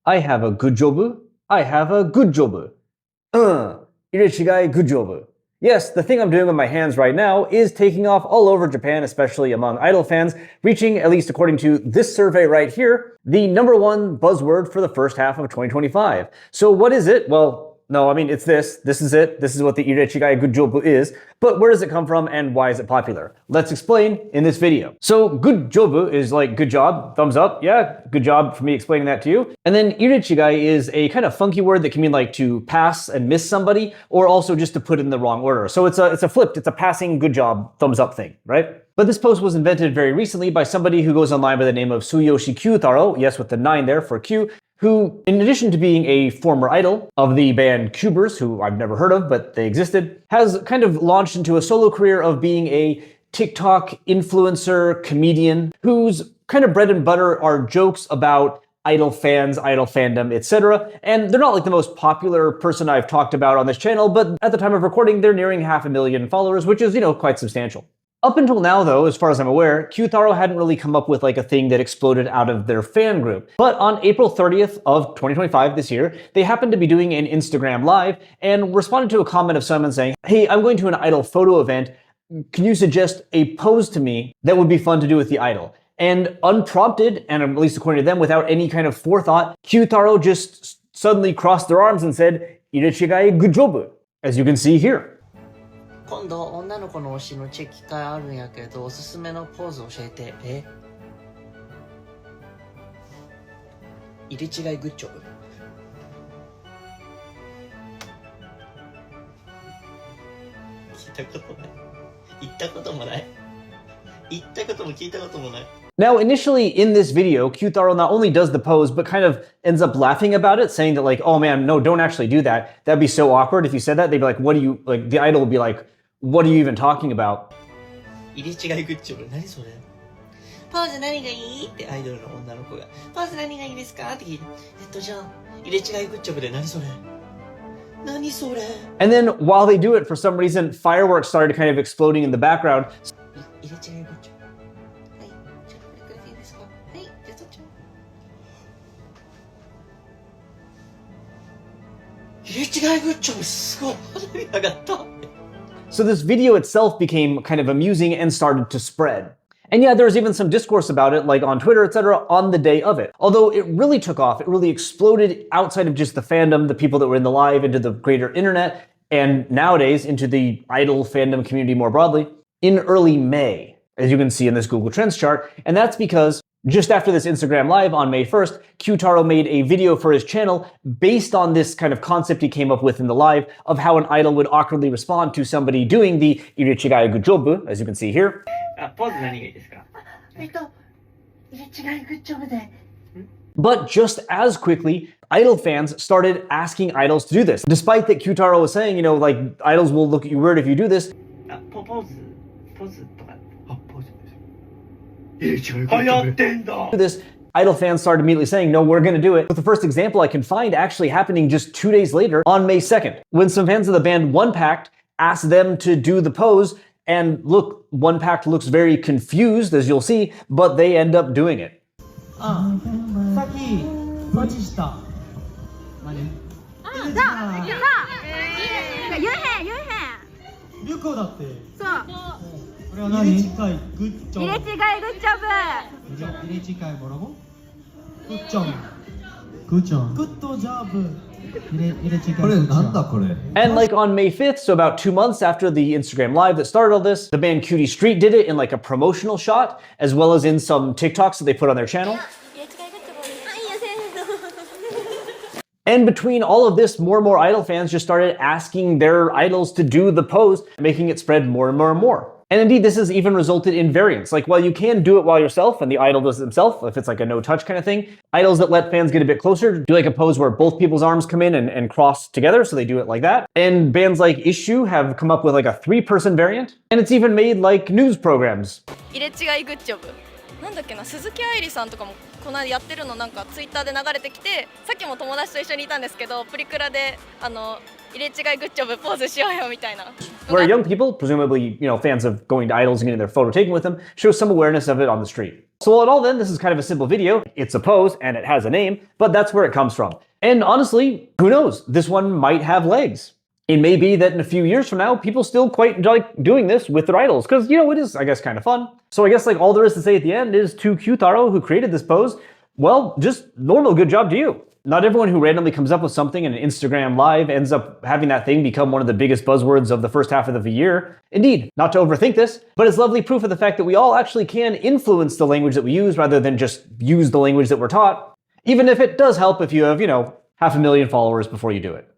I have a good job. I have a good job. Irechigai Good Job. Yes, the thing I'm doing with my hands right now is taking off all over Japan, especially among idol fans, reaching, at least according to this survey right here, the #1 buzzword for the first half of 2025. So what is it? Well, no, I mean, it's this. This is it. This is what the Irechigai Good Job is. But where does it come from and why is it popular? Let's explain in this video. So good job is like good job, thumbs up. Yeah, good job for me explaining that to you. And then Irechigai is a kind of funky word that can mean like to pass and miss somebody, or also just to put in the wrong order. So it's a flipped, it's a passing good job, thumbs up thing, right? But this post was invented very recently by somebody who goes online by the name of Tsuyoshi Kyutaro, yes, with the 9 there for Q, who, in addition to being a former idol of the band Cubers, who I've never heard of, but they existed, has kind of launched into a solo career of being a TikTok influencer, comedian, whose kind of bread and butter are jokes about idol fans, idol fandom, etc. And they're not like the most popular person I've talked about on this channel, but at the time of recording, they're nearing 500,000 followers, which is, quite substantial. Up until now, though, as far as I'm aware, Kyutaro hadn't really come up with like a thing that exploded out of their fan group. But on April 30th of 2025 this year, they happened to be doing an Instagram live and responded to a comment of someone saying, "Hey, I'm going to an idol photo event. Can you suggest a pose to me that would be fun to do with the idol?" And unprompted, and at least according to them, without any kind of forethought, Kyutaro just suddenly crossed their arms and said, "Irechigai Good Job," as you can see here. 今度女の子の推しのチェキ会あるんやけどおすすめのポーズ教えて。入れ違いグッジョブ。聞いたことない。言ったこともない。言ったことも聞いたこともない。Now, initially in this video, Kyutaro not only does the pose, but kind of ends up laughing about it, saying that like, "Oh man, no, don't actually do that. That'd be so awkward if you said that." They'd be like, "What do you," like the idol would be like, "What are you even talking about?" 入れ違いグッジョブ。何それ？ポーズ何がいい？ってアイドルの女の子が。ポーズ何がいいですか？って聞いて。じゃあ、入れ違いグッジョブで何それ？何それ？ And then while they do it, for some reason, fireworks started kind of exploding in the background. 入れ違いグッジョブ。はい。じゃあ、これくらいでいいですか？はい。じゃあ、そっちも。入れ違いグッジョブすごい。花火上がった。 So this video itself became kind of amusing and started to spread. And yeah, there was even some discourse about it, like on Twitter, etc., on the day of it. Although it really took off, it really exploded outside of just the fandom, the people that were in the live, into the greater internet, and nowadays into the idol fandom community more broadly, in early May, as you can see in this Google Trends chart. And that's because just after this Instagram live on May 1st, Kyutaro made a video for his channel based on this kind of concept he came up with in the live of how an idol would awkwardly respond to somebody doing the Irechigai Good Job, as you can see here. ポーズ何がいいですか？入れ違いグッジョブで。 But just as quickly, idol fans started asking idols to do this. Despite that Kyutaro was saying, like, idols will look at you weird if you do this. ポーズとか。ポーズ。流行ってんだ。 This, idol fans started immediately saying, "No, we're gonna do it." With the first example I can find actually happening just 2 days later on May 2nd, when some fans of the band One Pact asked them to do the pose, and look, One Pact looks very confused, as you'll see, but they end up doing it. さっきポチした。何？リュコだって。そう。これは何？入れ違いグッジョブ。入れ違いグッジョブ。入れ違いボロボ。グッジョブ。グッジョブ。グッドジョブ。And like on May 5th, so about 2 months after the Instagram live that started all this, the band Cutie Street did it in like a promotional shot, as well as in some TikToks that they put on their channel. And between all of this, more and more idol fans just started asking their idols to do the pose, making it spread more and more and more. And indeed, this has even resulted in variants. Like, while you can do it while yourself and the idol does it themselves, if it's like a no-touch kind of thing, idols that let fans get a bit closer do like a pose where both people's arms come in and cross together, so they do it like that. And bands like Issue have come up with like a 3-person variant, and it's even made like news programs. 入れ違いグッジョブ。なんだっけな、鈴木愛理さんとかもこの間やってるのなんかツイッターで流れてきて、さっきも友達と一緒にいたんですけど、プリクラで入れ違いグッジョブポーズしようよみたいな。 Where young people, presumably, fans of going to idols and getting their photo taken with them, show some awareness of it on the street. So all in all then, this is kind of a simple video. It's a pose and it has a name, but that's where it comes from. And honestly, who knows? This one might have legs. It may be that in a few years from now, people still quite like doing this with their idols, because, it is, I guess, kind of fun. So I guess all there is to say at the end is to Kyutaro, who created this pose, well, just normal good job to you. Not everyone who randomly comes up with something in an Instagram live ends up having that thing become one of the biggest buzzwords of the first half of the year. Indeed, not to overthink this, but it's lovely proof of the fact that we all actually can influence the language that we use rather than just use the language that we're taught, even if it does help if you have, 500,000 followers before you do it.